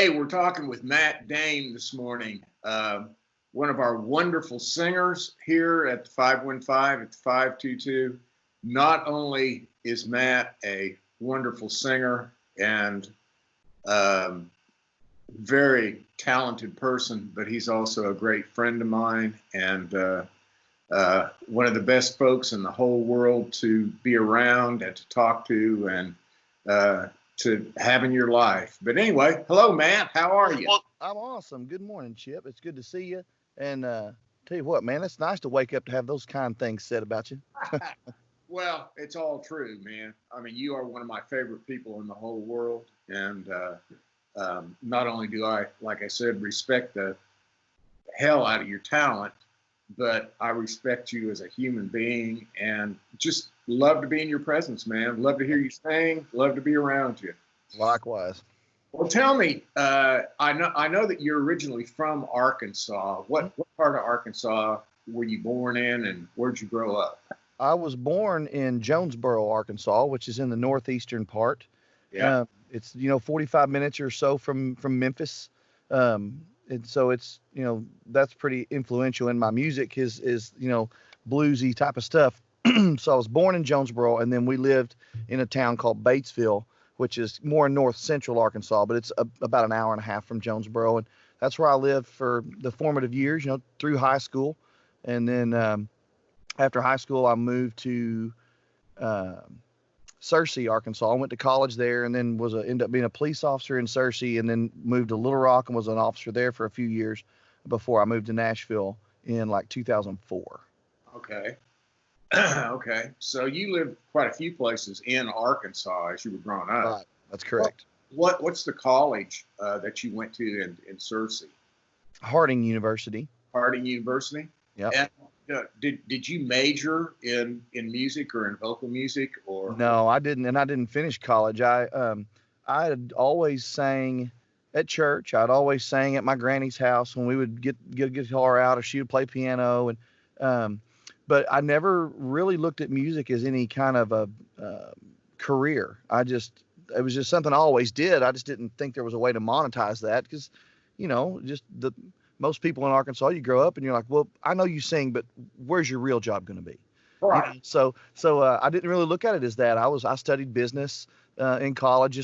Hey, we're talking with Matt Dane this morning, one of our wonderful singers here at the 515 at the 522. Not only is Matt a wonderful singer and very talented person, but he's also a great friend of mine and one of the best folks in the whole world to be around and to talk to and to have in your life. But anyway, hello, Matt. How are you? Well, I'm awesome. Good morning, Chip. It's good to see you. And tell you what, man, it's nice to wake up to have those kind things said about you. Well, it's all true, man. I mean, you are one of my favorite people in the whole world. And not only do I, like I said, respect the hell out of your talent, but I respect you as a human being and just love to be in your presence, man. Love to hear you sing. Love to be around you. Likewise. Well, tell me, I know that you're originally from Arkansas. What part of Arkansas were you born in, and where'd you grow up? I was born in Jonesboro, Arkansas, which is in the northeastern part. Yeah. It's 45 minutes or so from Memphis. And so it's that's pretty influential in my music is bluesy type of stuff. So I was born in Jonesboro, and then we lived in a town called Batesville, which is more in north central Arkansas, but it's about an hour and a half from Jonesboro, and that's where I lived for the formative years, through high school. And then after high school, I moved to Searcy, Arkansas. I went to college there, and then ended up being a police officer in Searcy, and then moved to Little Rock and was an officer there for a few years before I moved to Nashville in like 2004. Okay. Okay. So you lived quite a few places in Arkansas as you were growing up. Right. That's correct. What's the college that you went to in Searcy? Harding University. Harding University? Yeah. Did you major in music or in vocal music or? No, I didn't, and I didn't finish college. I had always sang at church. I'd always sang at my granny's house when we would get a guitar out, or she would play piano, and but I never really looked at music as any kind of a career. It was just something I always did. I just didn't think there was a way to monetize that because, most people in Arkansas, you grow up and you're like, well, I know you sing, but where's your real job going to be? Right. So I didn't really look at it as that. I studied business in college,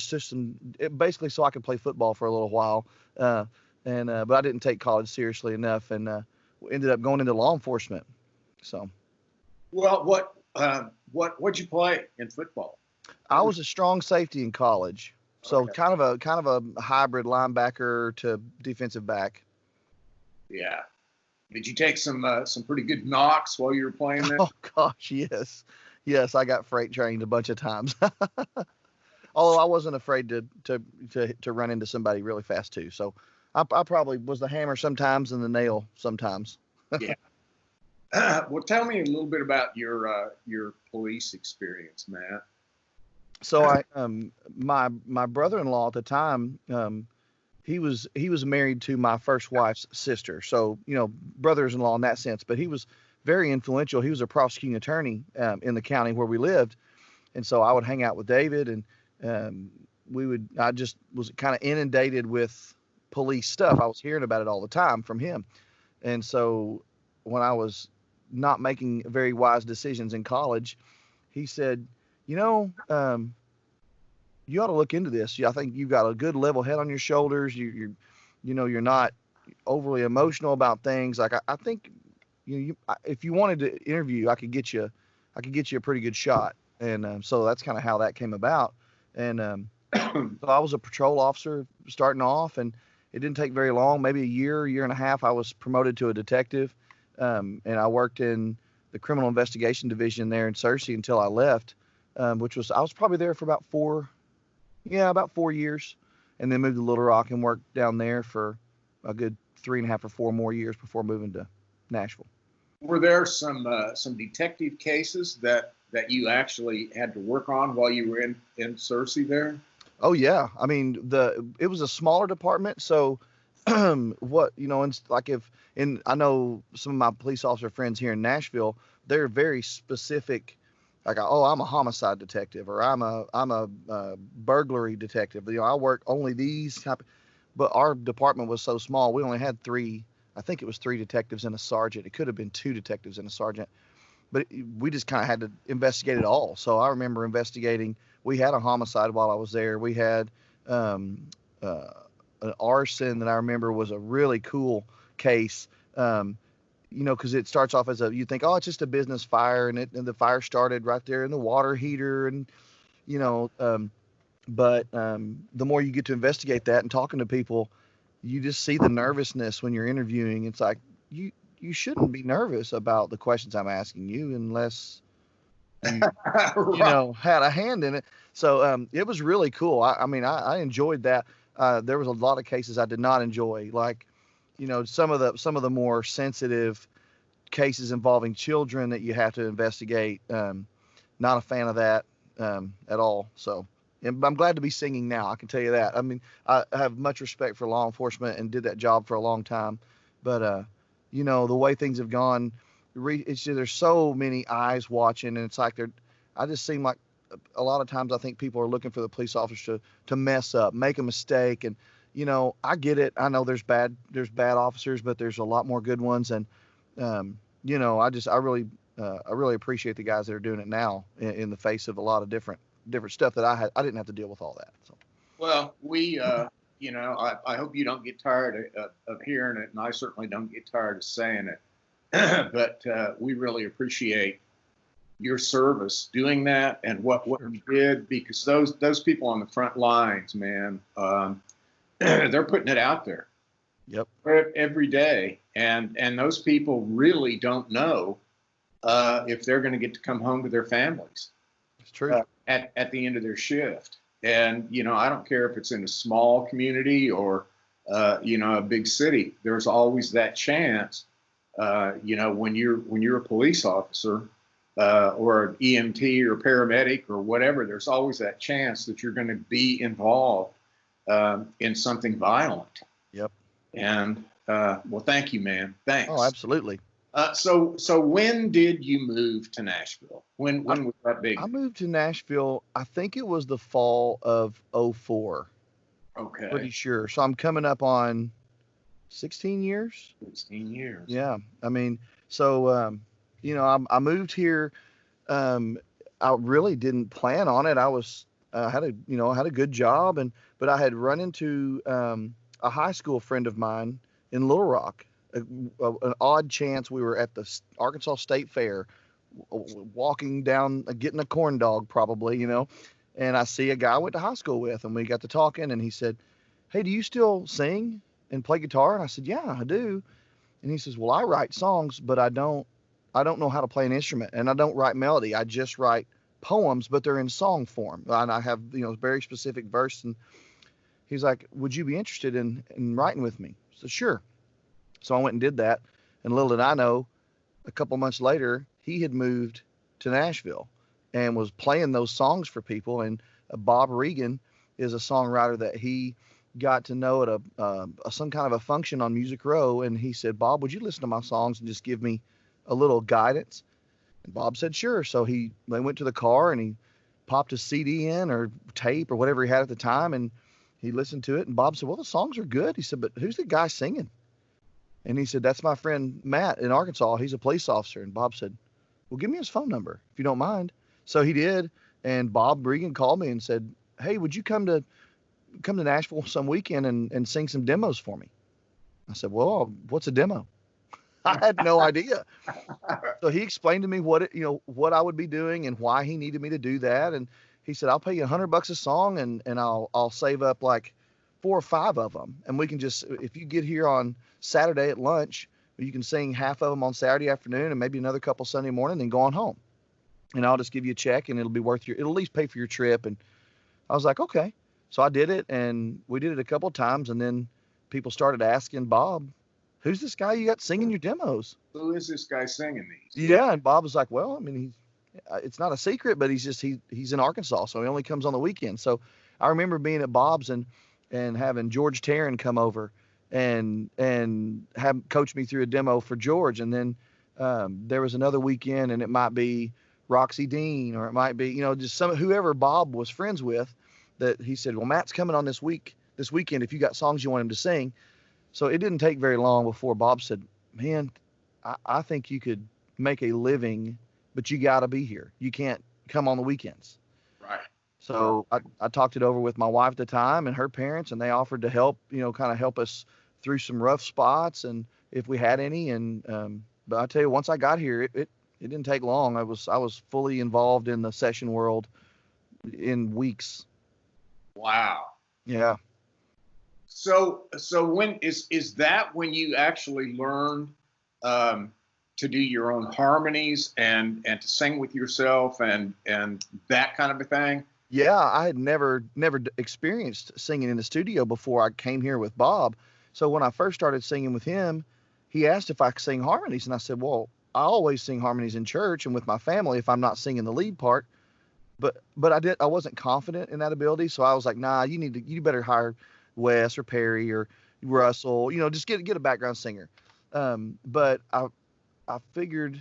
basically so I could play football for a little while. But I didn't take college seriously enough, and ended up going into law enforcement. So. Well, what'd you play in football? I was a strong safety in college. So Okay. kind of a hybrid linebacker to defensive back. Yeah. Did you take some pretty good knocks while you were playing there? Oh gosh, yes. Yes, I got freight trained a bunch of times. Although I wasn't afraid to run into somebody really fast too. So I probably was the hammer sometimes and the nail sometimes. Yeah. Well, tell me a little bit about your police experience, Matt. So my brother-in-law at the time, he was married to my first wife's sister. So, brothers-in-law in that sense, but he was very influential. He was a prosecuting attorney in the county where we lived. And so I would hang out with David, and I just was kind of inundated with police stuff. I was hearing about it all the time from him. And so when I was not making very wise decisions in college, he said, you ought to look into this. I think you've got a good level head on your shoulders. You're not overly emotional about things. Like I think if you wanted to interview, I could get you a pretty good shot. And so that's kind of how that came about. And so I was a patrol officer starting off, and it didn't take very long, maybe a year and a half. I was promoted to a detective, and I worked in the criminal investigation division there in Searcy until I left, I was probably there for about 4 years, and then moved to Little Rock and worked down there for a good 3.5 or 4 more years before moving to Nashville. Were there some detective cases that you actually had to work on while you were in Searcy there? Oh yeah, I mean it was a smaller department, so I know some of my police officer friends here in Nashville, they're very specific. Like, oh, I'm a homicide detective, or I'm a burglary detective. I work only these type. but our department was so small. We only had three. I think it was three detectives and a sergeant. It could have been two detectives and a sergeant, but we just kind of had to investigate it all. So I remember investigating. We had a homicide while I was there. We had an arson that I remember was a really cool case. Because it starts off as you think, oh, it's just a business fire, and the fire started right there in the water heater, and but the more you get to investigate that and talking to people, you just see the nervousness when you're interviewing. It's like you shouldn't be nervous about the questions I'm asking you unless you had a hand in it. So it was really cool. I mean, I enjoyed that. There was a lot of cases I did not enjoy, like some of the more sensitive cases involving children that you have to investigate. Not a fan of that at all. So I'm glad to be singing now. I can tell you that. I mean, I have much respect for law enforcement and did that job for a long time. But, the way things have gone, it's just, there's so many eyes watching, and it's like I just seem like a lot of times I think people are looking for the police officer to mess up, make a mistake. And, I get it. I know there's bad officers, but there's a lot more good ones. And, I really appreciate the guys that are doing it now in the face of a lot of different stuff that I didn't have to deal with all that. So. Well, we, I hope you don't get tired of hearing it, and I certainly don't get tired of saying it. But we really appreciate your service doing that and what you did, because those people on the front lines, man, they're putting it out there. Yep. Every day, and those people really don't know if they're going to get to come home to their families. It's true. At the end of their shift. And, I don't care if it's in a small community or, a big city, there's always that chance, when you're a police officer or an EMT or paramedic or whatever, there's always that chance that you're going to be involved in something violent. Yep. And, well, thank you, man. Thanks. Oh, absolutely. So when did you move to Nashville? When was that big? I moved to Nashville, I think it was the fall of 2004. Okay. Pretty sure. So I'm coming up on 16 years. 16 years. Yeah. I mean, so, I moved here. I really didn't plan on it. I had a good job, but I had run into a high school friend of mine in Little Rock. An odd chance we were at the Arkansas State Fair, walking down, getting a corn dog probably, and I see a guy I went to high school with, and we got to talking, and he said, "Hey, do you still sing and play guitar?" And I said, "Yeah, I do." And he says, "Well, I write songs, but I don't know how to play an instrument, and I don't write melody. I just write poems, but they're in song form, and I have very specific verse." And he's like, "Would you be interested in writing with me?" I said, "Sure." So I went and did that. And little did I know, a couple months later, he had moved to Nashville and was playing those songs for people. And Bob Regan is a songwriter that he got to know at some kind of a function on Music Row. And he said, "Bob, would you listen to my songs and just give me a little guidance?" And Bob said, "Sure." So they went to the car and he popped a CD in or tape or whatever he had at the time. And he listened to it. And Bob said, "Well, the songs are good." He said, "But who's the guy singing?" And he said, "That's my friend Matt in Arkansas. He's a police officer." And Bob said, "Well, give me his phone number if you don't mind." So he did. And Bob Regan called me and said, "Hey, would you come to Nashville some weekend and sing some demos for me?" I said, "Well, what's a demo?" I had no idea. So he explained to me what I would be doing and why he needed me to do that. And he said, "I'll pay you $100 a song and I'll save up like 4 or 5 of them. And we can just, if you get here on Saturday at lunch, you can sing half of them on Saturday afternoon and maybe another couple Sunday morning, then go on home. And I'll just give you a check and it'll be it'll at least pay for your trip." And I was like, "Okay." So I did it, and we did it a couple of times. And then people started asking Bob, "Who's this guy you got singing your demos? Who is this guy singing these?" Yeah. And Bob was like, "Well, I mean, it's not a secret, but he's in Arkansas. So he only comes on the weekend." So I remember being at Bob's and having George Taryn come over and have coached me through a demo for George. And then there was another weekend, and it might be Roxy Dean, or it might be, just whoever Bob was friends with, that he said, "Well, Matt's coming on this this weekend if you got songs you want him to sing. So it didn't take very long before Bob said, man, I think you could make a living, but you got to be here. You can't come on the weekends. Right. So I talked it over with my wife at the time and her parents, and they offered to help, kind of help us through some rough spots and if we had any. And but I tell you, once I got here, it didn't take long. I was fully involved in the session world in weeks. Wow. Yeah. So when is that when you actually learned to do your own harmonies and to sing with yourself and that kind of a thing? Yeah, I had never experienced singing in the studio before I came here with Bob. So when I first started singing with him, he asked if I could sing harmonies, and I said, well, I always sing harmonies in church and with my family if I'm not singing the lead part. But I wasn't confident in that ability, so I was like, nah, you better hire Wes or Perry or Russell, just get a background singer. But I figured,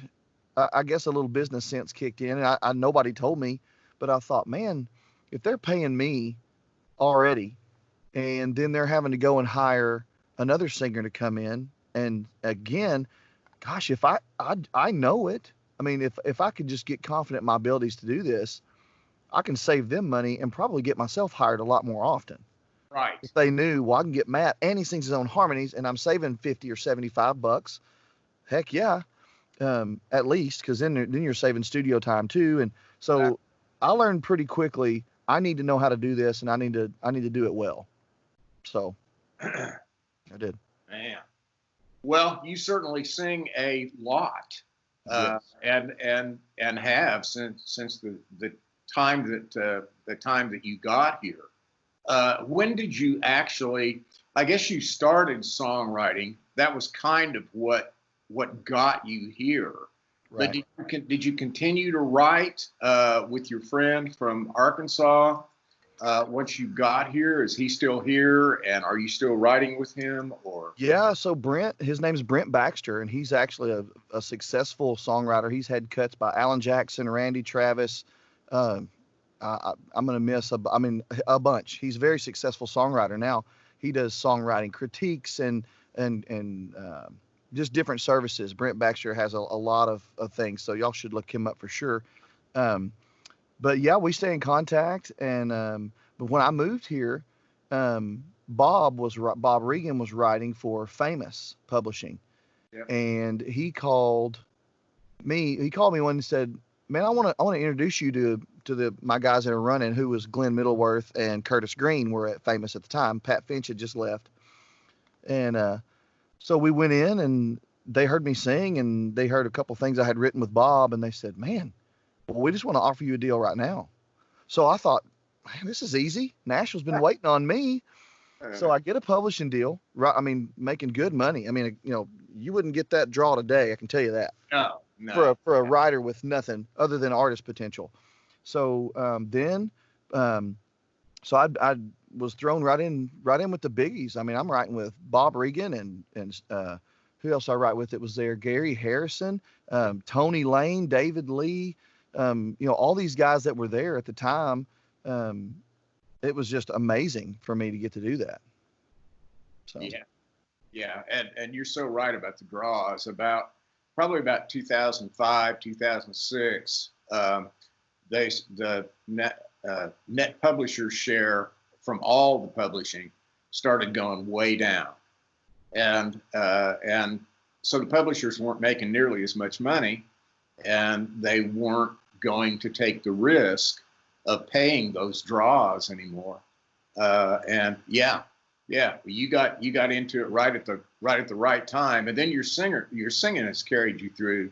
I guess a little business sense kicked in, and I nobody told me, but I thought, man, if they're paying me already, and then they're having to go and hire another singer to come in, and again, gosh, if I know it, I mean, if I could just get confident in my abilities to do this, I can save them money and probably get myself hired a lot more often. Right. If they knew, well, I can get Matt and he sings his own harmonies and I'm saving 50 or 75 bucks. Heck yeah. At least, because then you're saving studio time too. And so I learned pretty quickly, I need to know how to do this and I need to do it well. So I did. Man. Well, you certainly sing a lot, Yes. and have since the time that you got here. When did you actually? I guess you started songwriting. That was kind of what got you here. Right. But did you continue to write with your friend from Arkansas once you got here? Is he still here, and are you still writing with him? Or Yeah, so his name's Brent Baxter, and he's actually a successful songwriter. He's had cuts by Alan Jackson, Randy Travis. I'm gonna miss a bunch. He's a very successful songwriter now. He does songwriting critiques and just different services. Brent Baxter has a lot of things, so y'all should look him up for sure. But yeah, we stay in contact. And but when I moved here, Bob Regan was writing for Famous Publishing. Yep. And he called me. He called me one and said, "Man, I want to introduce you to my guys that are running, who was Glenn Middleworth and Curtis Green were at Famous at the time. Pat Finch had just left." And so we went in and they heard me sing and they heard a couple things I had written with Bob, and they said, "Man, well, we just want to offer you a deal right now." So I thought, man, this is easy. Nashville's been waiting on me. So I get a publishing deal, right? I mean, making good money. I mean, you wouldn't get that draw today. I can tell you that. No. For a writer with nothing other than artist potential. So so I was thrown right in with the biggies. I mean, I'm writing with Bob Regan and who else I write with? It was there, Gary Harrison, Tony Lane, David Lee, all these guys that were there at the time. It was just amazing for me to get to do that. So Yeah, and you're so right about the draws. Probably about 2005, 2006, the net publisher share from all the publishing started going way down, and so the publishers weren't making nearly as much money, and they weren't going to take the risk of paying those draws anymore. And you got into it right at the right time, and then your singing has carried you through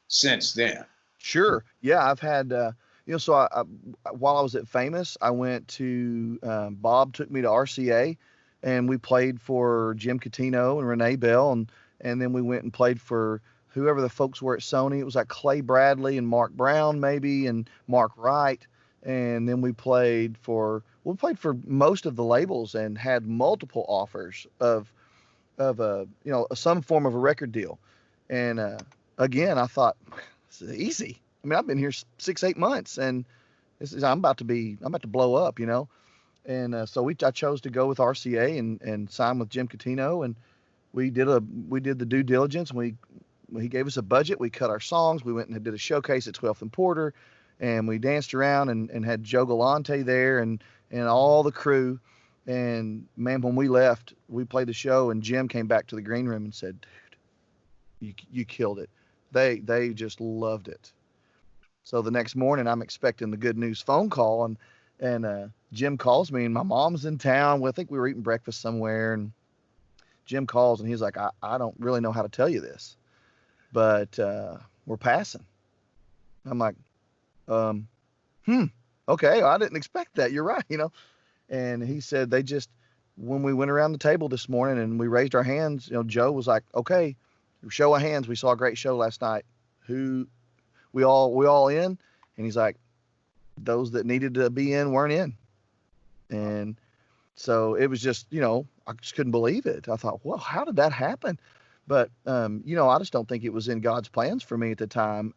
since then. Sure. Yeah, I've had so I while I was at Famous, I went to Bob took me to RCA, and we played for Jim Catino and Renee Bell, and then we went and played for whoever the folks were at Sony. It was like Clay Bradley and Mark Brown maybe, and Mark Wright. And then we played for most of the labels and had multiple offers of some form of a record deal. And again, I thought, this is easy. I mean, I've been here 6-8 months, and I'm about to blow up, And so I chose to go with RCA and sign with Jim Catino, and we did the due diligence. He gave us a budget. We cut our songs. We went and did a showcase at 12th and Porter, and we danced around and had Joe Galante there and all the crew. And man, when we left, we played the show, and Jim came back to the green room and said, "Dude, you killed it." They just loved it. So the next morning, I'm expecting the good news phone call, and Jim calls me, and my mom's in town. Well, I think we were eating breakfast somewhere, and Jim calls, and he's like, I don't really know how to tell you this, but we're passing. I'm like, okay, I didn't expect that. You're right, And he said when we went around the table this morning and we raised our hands, Joe was like, okay, show of hands. We saw a great show last night. Who we all in? And he's like, those that needed to be in weren't in. And so it was just, I just couldn't believe it. I thought, well, how did that happen? But, I just don't think it was in God's plans for me at the time.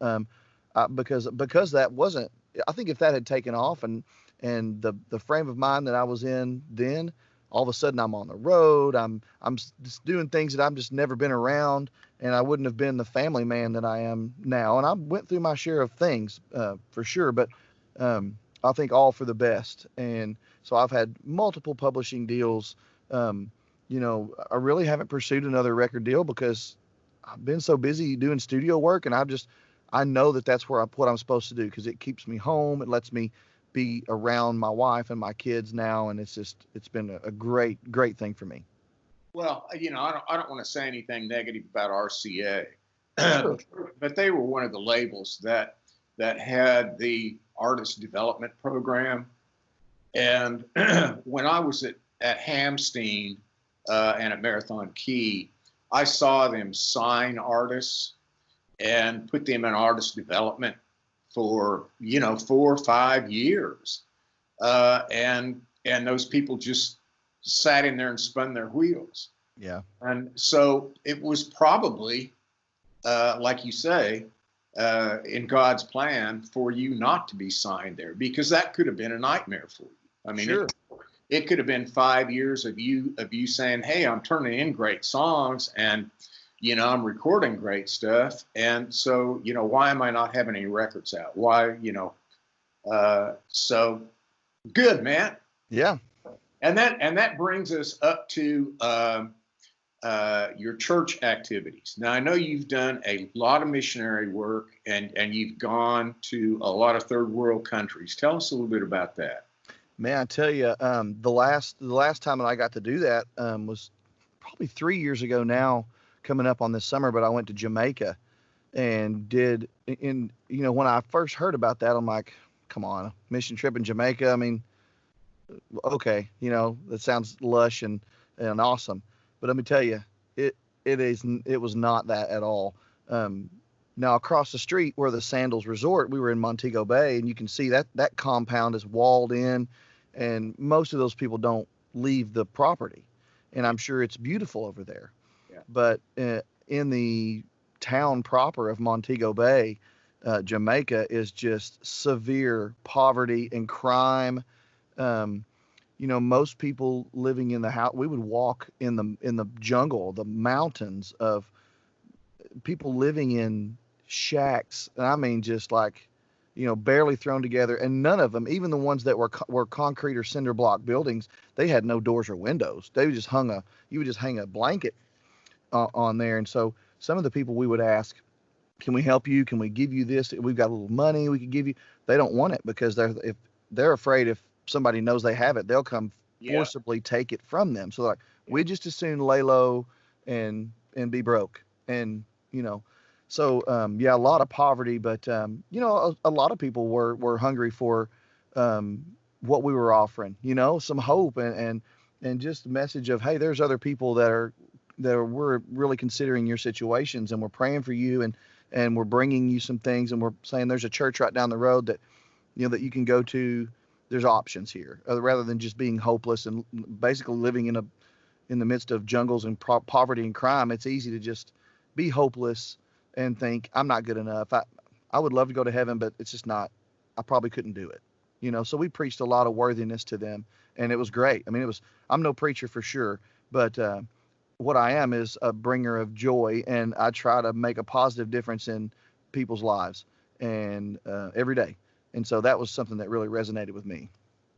Because that wasn't, I think if that had taken off and the frame of mind that I was in then, all of a sudden I'm on the road. I'm just doing things that I've just never been around, and I wouldn't have been the family man that I am now. And I went through my share of things, for sure, but I think all for the best. And so I've had multiple publishing deals. I really haven't pursued another record deal because I've been so busy doing studio work, and I know that that's what I'm supposed to do, because it keeps me home. It lets me be around my wife and my kids now, and it's been a great thing for me. Well, I don't want to say anything negative about RCA, Sure. but they were one of the labels that had the artist development program. And when I was at Hamstein and at Marathon Key, I saw them sign artists and put them in artist development for 4 or 5 years, and those people just sat in there and spun their wheels. Yeah. And so it was probably, like you say, in God's plan for you not to be signed there, because that could have been a nightmare for you. I mean, sure. It could have been 5 years of you saying, "Hey, I'm turning in great songs, and I'm recording great stuff, and so why am I not having any records out? Why, so good, man." Yeah. And that brings us up to your church activities. Now, I know you've done a lot of missionary work, and you've gone to a lot of third world countries. Tell us a little bit about that. Man, I tell you, the last time that I got to do that was probably 3 years ago now, coming up on this summer. But I went to Jamaica and when I first heard about that, I'm like, come on, a mission trip in Jamaica. I mean, okay, that sounds lush and awesome. But let me tell you, it was not that at all. Now across the street where the Sandals Resort, we were in Montego Bay, and you can see that compound is walled in, and most of those people don't leave the property. And I'm sure it's beautiful over there. Yeah. But in the town proper of Montego Bay, Jamaica is just severe poverty and crime. Most people living in the house, we would walk in the jungle, the mountains of people living in shacks. And I mean, just like, barely thrown together. And none of them, even the ones that were concrete or cinder block buildings, they had no doors or windows. They just you would just hang a blanket on there. And so some of the people we would ask, can we help you? Can we give you this? We've got a little money we could give you. They don't want it, because they're afraid if somebody knows they have it, they'll come forcibly take it from them. So we just as soon lay low and be broke. And, so, a lot of poverty, but, a lot of people were hungry for what we were offering, some hope and just a message of, hey, there's other people that we're really considering your situations, and we're praying for you, and we're bringing you some things, and we're saying there's a church right down the road that, that you can go to. There's options here, rather than just being hopeless and basically living in the midst of jungles and poverty and crime. It's easy to just be hopeless and think, I'm not good enough. I would love to go to heaven, but it's just not. I probably couldn't do it. you know, so we preached a lot of worthiness to them, and it was great. I mean, I'm no preacher for sure, but what I am is a bringer of joy, and I try to make a positive difference in people's lives and every day. And so that was something that really resonated with me.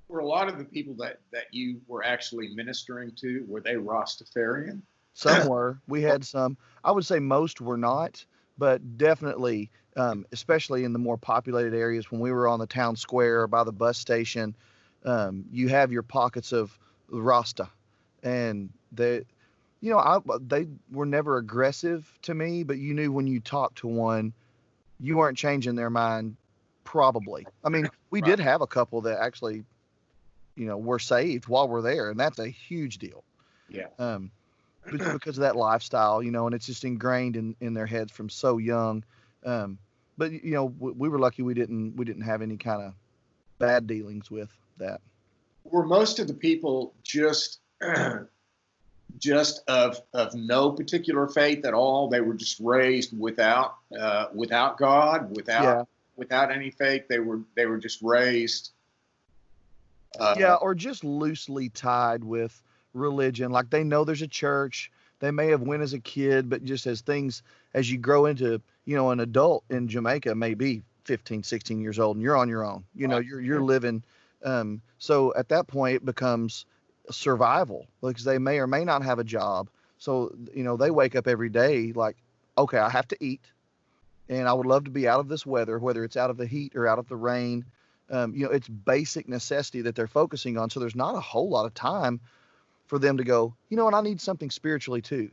Were a lot of the people that you were actually ministering to, were they Rastafarian? Some were. We had some. I would say most were not, but definitely, especially in the more populated areas, when we were on the town square or by the bus station, you have your pockets of Rasta, and they were never aggressive to me, but you knew when you talked to one, you weren't changing their mind. Probably. I mean, we did have a couple that actually, were saved while we're there, and that's a huge deal. Yeah. Because of that lifestyle, and it's just ingrained in their heads from so young. But we were lucky we didn't have any kind of bad dealings with that. Were most of the people just of no particular faith at all? They were just raised without God, without any faith. They were just raised. Or just loosely tied with religion. Like they know there's a church. They may have went as a kid, but just as you grow into, an adult in Jamaica, maybe 15, 16 years old, and you're on your own, you're living. So at that point it becomes survival, because they may or may not have a job. So, they wake up every day like, okay, I have to eat, and I would love to be out of this weather, whether it's out of the heat or out of the rain. It's basic necessity that they're focusing on. So there's not a whole lot of time for them to go, and I need something spiritually too.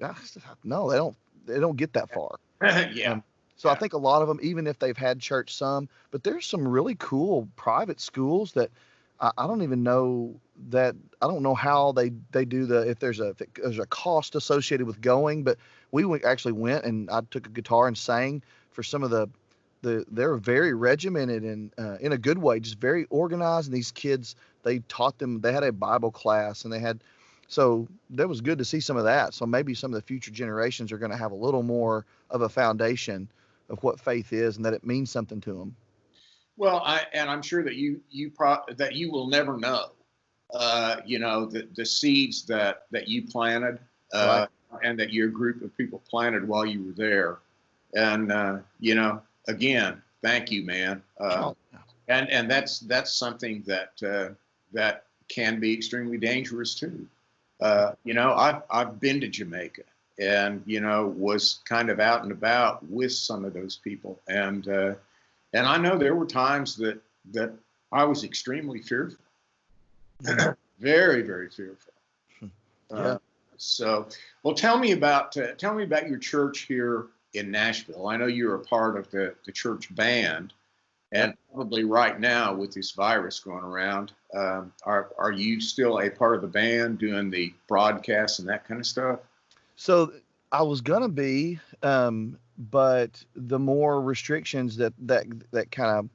No, they don't get that far. Yeah. So I think a lot of them, even if they've had church some, but there's some really cool private schools that I don't even know that, I don't know how they do if there's a cost associated with going, but we actually went, and I took a guitar and sang for some of they're very regimented and in a good way, just very organized. And these kids, they taught them, they had a Bible class, and so that was good to see some of that. So maybe some of the future generations are going to have a little more of a foundation of what faith is and that it means something to them. Well, I'm sure that you will never know, the seeds that you planted, Right. and that your group of people planted while you were there. And, again, thank you, man. And that's something that can be extremely dangerous too. I've been to Jamaica, and, was kind of out and about with some of those people. And I know there were times that I was extremely fearful, very, very fearful. Yeah. So, well, tell me about your church here in Nashville. I know you're a part of the church band, and probably right now with this virus going around, are you still a part of the band doing the broadcasts and that kind of stuff? So I was gonna be, but the more restrictions that kind of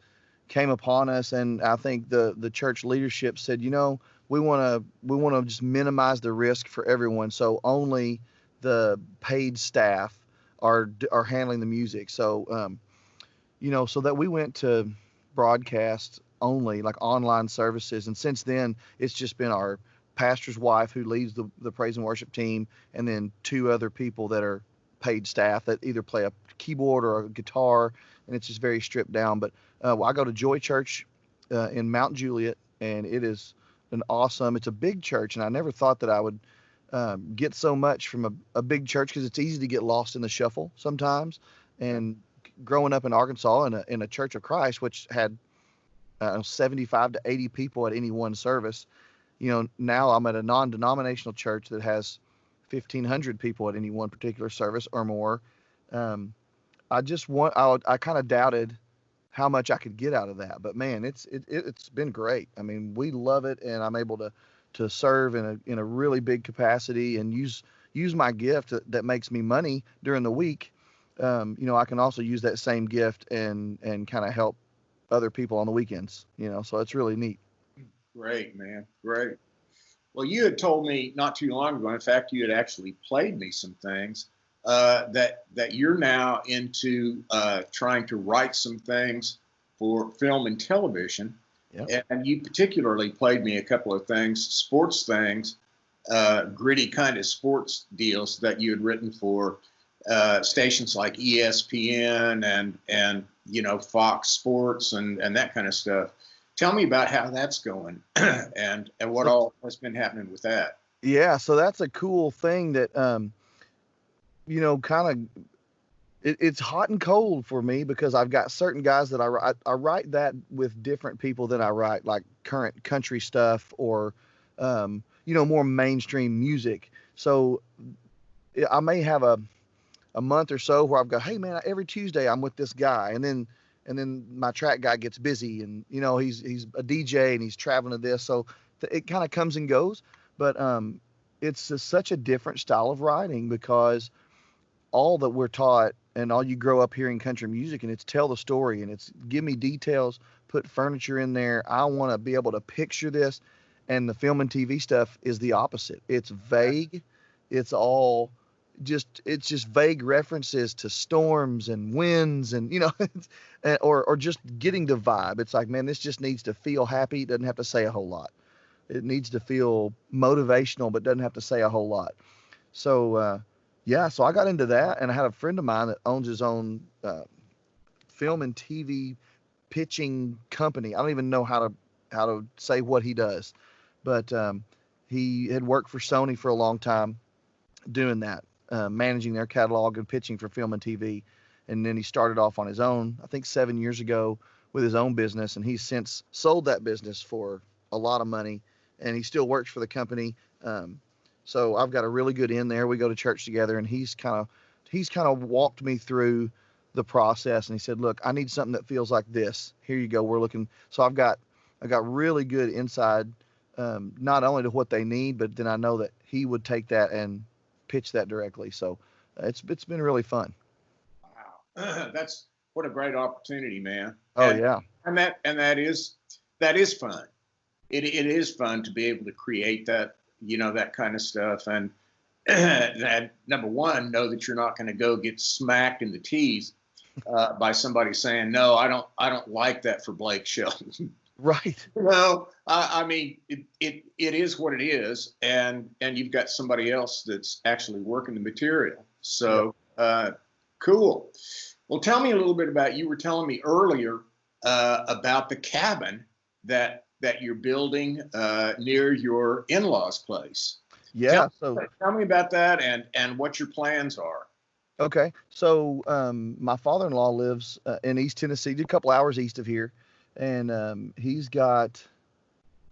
came upon us, and I think the church leadership said, we want to just minimize the risk for everyone. So only the paid staff are handling the music. So, so that we went to broadcast only, like online services. And since then, it's just been our pastor's wife who leads the praise and worship team, and then two other people that are paid staff that either play a keyboard or a guitar, and it's just very stripped down. But I go to Joy Church in Mount Juliet, and it is it's a big church, and I never thought that I would get so much from a big church, because it's easy to get lost in the shuffle sometimes. And growing up in Arkansas in a Church of Christ, which had 75 to 80 people at any one service, now I'm at a non-denominational church that has 1,500 people at any one particular service or more. I kind of doubted how much I could get out of that, but man, it's been great. I mean, we love it, and I'm able to serve in a really big capacity and use my gift that makes me money during the week. I can also use that same gift and kind of help other people on the weekends, so it's really neat. Great, man. Great. Well, you had told me not too long ago, in fact, you had actually played me some things, that you're now into trying to write some things for film and television. Yeah. And you particularly played me a couple of things, sports things, gritty kind of sports deals that you had written for stations like ESPN and Fox Sports and that kind of stuff. Tell me about how that's going and what all has been happening with that. Yeah, so that's a cool thing that kind of it's hot and cold for me because I've got certain guys that I write that with different people than I write like current country stuff or more mainstream music. So I may have a month or so where I've got, hey man, every Tuesday I'm with this guy, and then my track guy gets busy, and he's a DJ and he's traveling to this, so it kind of comes and goes. But it's just such a different style of writing because all that we're taught and all you grow up hearing country music, and it's tell the story and it's give me details, put furniture in there. I want to be able to picture this, and the film and TV stuff is the opposite. It's vague. It's all it's just vague references to storms and winds and or just getting the vibe. It's like, man, this just needs to feel happy. It doesn't have to say a whole lot. It needs to feel motivational, but doesn't have to say a whole lot. So so I got into that, and I had a friend of mine that owns his own film and TV pitching company. I don't even know how to say what he does, but he had worked for Sony for a long time doing that. Managing their catalog and pitching for film and TV. And then he started off on his own, I think 7 years ago, with his own business. And he's since sold that business for a lot of money, and he still works for the company. So I've got a really good in there. We go to church together, and he's kind of walked me through the process. And he said, look, I need something that feels like this. Here you go. We're looking. So I got really good insight, not only to what they need, but then I know that he would take that and pitch that directly. So it's been really fun. Wow. That's what a great opportunity, man. Oh, yeah. And that is fun. It is fun to be able to create that, that kind of stuff. And that, number one, know that you're not going to go get smacked in the teeth by somebody saying, no, I don't like that for Blake Shelton. Right. Well, I mean, it is what it is, and you've got somebody else that's actually working the material. So cool. Well, tell me a little bit about. You were telling me earlier about the cabin that you're building near your in-laws' place. Yeah. Tell me about that and what your plans are. Okay. So my father-in-law lives in East Tennessee, a couple hours east of here. And he's got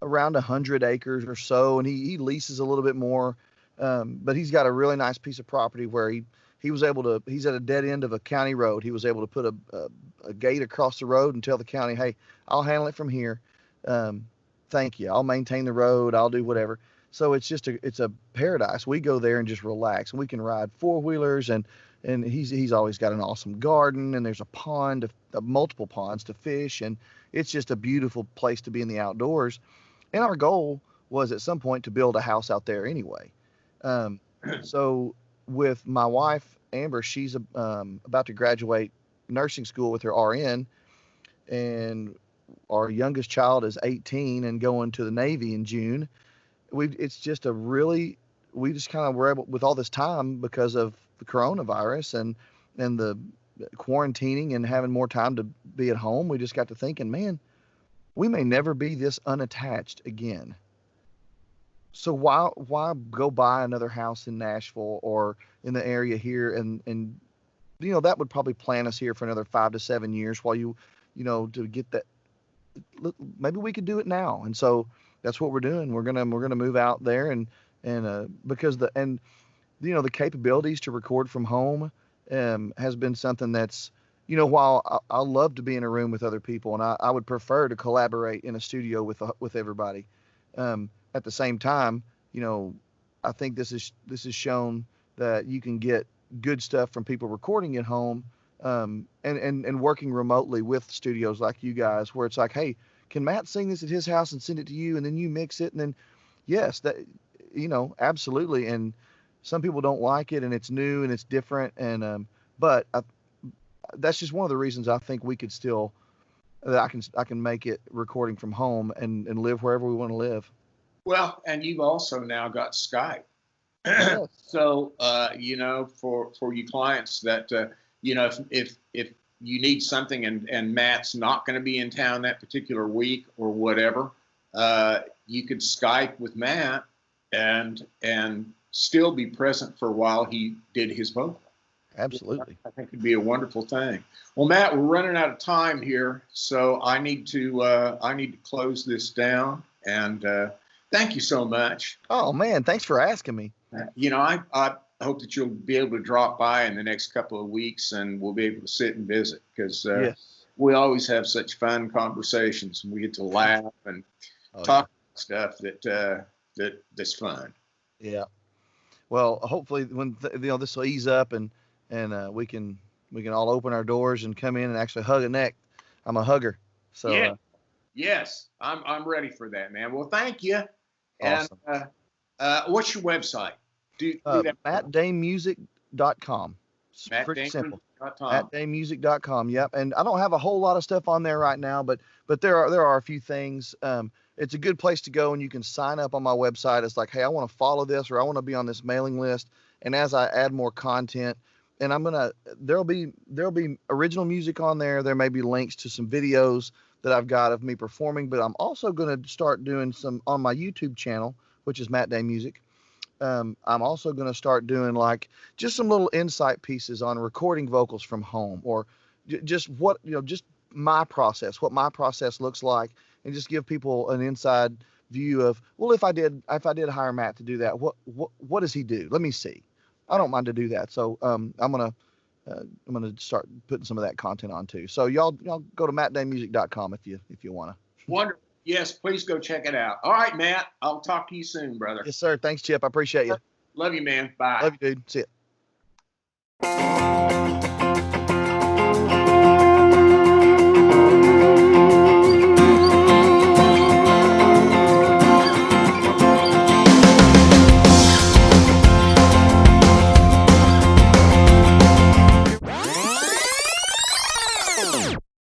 around 100 acres or so, and he leases a little bit more, but he's got a really nice piece of property where he was able to. He's at a dead end of a county road. He was able to put a gate across the road and tell the county, "Hey, I'll handle it from here. Thank you. I'll maintain the road. I'll do whatever." So it's a paradise. We go there and just relax, and we can ride four-wheelers, and he's always got an awesome garden, and there's a pond, multiple ponds to fish, and it's just a beautiful place to be in the outdoors. And our goal was at some point to build a house out there anyway. So with my wife, Amber, she's about to graduate nursing school with her RN, and our youngest child is 18 and going to the Navy in June. We just kind of were able, with all this time because of the coronavirus and the quarantining and having more time to be at home, we just got to thinking, man, we may never be this unattached again. So why go buy another house in Nashville or in the area here, and that would probably plan us here for another 5 to 7 years while to get that. Maybe we could do it now. And so that's what we're doing. We're gonna move out there and because the capabilities to record from home has been something that's, while I love to be in a room with other people, and I would prefer to collaborate in a studio with everybody. At the same time, I think this is shown that you can get good stuff from people recording at home, and working remotely with studios like you guys, where it's like, hey, can Matt sing this at his house and send it to you, and then you mix it, and then yes, that absolutely. And some people don't like it, and it's new and it's different, and but that's just one of the reasons I think we could still that I can make it recording from home and live wherever we want to live. Well, and you've also now got Skype. Yes. So, for you clients that, if you need something and Matt's not going to be in town that particular week or whatever, you could Skype with Matt and still be present for while he did his vocal. Absolutely. I think it'd be a wonderful thing. Well, Matt, we're running out of time here, so I need to close this down. And thank you so much. Oh man, thanks for asking me. I hope that you'll be able to drop by in the next couple of weeks, and we'll be able to sit and visit, because Yes. we always have such fun conversations, and we get to laugh and talk stuff that's fun. Yeah. Well, hopefully when this will ease up and we can all open our doors and come in and actually hug a neck. I'm a hugger. So yeah. Yes, I'm ready for that, man. Well, thank you. Awesome. And what's your website? Do that. MattDayMusic.com. It's pretty simple. MattDayMusic.com. Yep. And I don't have a whole lot of stuff on there right now, but there are a few things. It's a good place to go, and you can sign up on my website. It's like, hey, I want to follow this, or I want to be on this mailing list. And as I add more content, and there'll be original music on there. There may be links to some videos that I've got of me performing, but I'm also going to start doing some on my YouTube channel, which is Matt Day Music. I'm also going to start doing like just some little insight pieces on recording vocals from home, or just just my process, what my process looks like, and just give people an inside view of, well, if I did hire Matt to do that, what does he do? Let me see. I don't mind to do that. So I'm gonna start putting some of that content on too. So y'all go to mattdaymusic.com if you wanna. Wonderful. Yes, please go check it out. All right, Matt. I'll talk to you soon, brother. Yes, sir. Thanks, Chip. I appreciate you. Love you, man. Bye. Love you, dude. See ya.